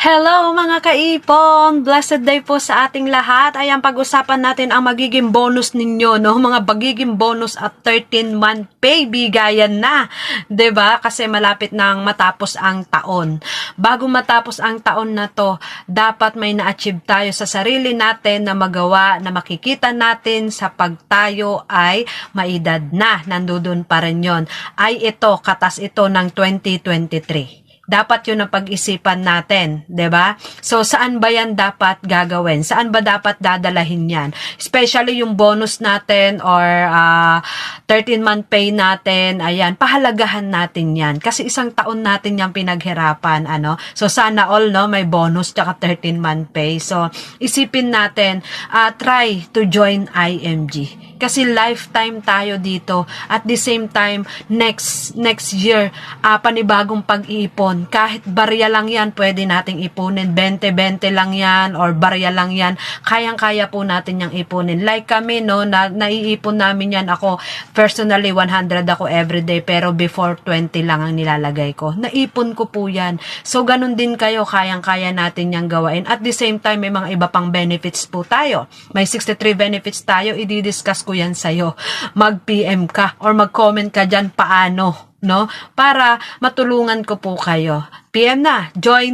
Hello mga kaipon! Blessed day po sa ating lahat. Ayan, pag-usapan natin ang magiging bonus ninyo, no? Mga magiging bonus at 13-month pay, bigayan na. 'Di ba? Kasi malapit nang matapos ang taon. Bago matapos ang taon na to, dapat may na-achieve tayo sa sarili natin na magawa, na makikita natin sa pagtayo ay maedad na. Nandudun pa rin yun. Ay ito, katas ito ng 2023. Dapat yun ang pag-isipan natin, 'di ba? So, saan ba yan dapat gagawin? Saan ba dapat dadalahin yan? Especially yung bonus natin or 13-month pay natin, ayan, pahalagahan natin yan. Kasi isang taon natin yung pinaghirapan, ano? So, sana all, no, may bonus tsaka 13-month pay. So, isipin natin, try to join IMG. Kasi lifetime tayo dito. At the same time, next year, panibagong pag-iipon. Kahit barya lang yan, pwede nating ipunin. 20-20 lang yan or barya lang yan. Kayang-kaya po natin yung ipunin. Like kami, no, naiipon namin yan. Ako, personally, 100 ako everyday. Pero before 20 lang ang nilalagay ko. Naipon ko po yan. So, ganun din kayo. Kayang-kaya natin yung gawain. At the same time, may mga iba pang benefits po tayo. May 63 benefits tayo. I-discuss ko yan sa'yo. Mag-PM ka or mag-comment ka dyan paano, no? Para matulungan ko po kayo. PM na, join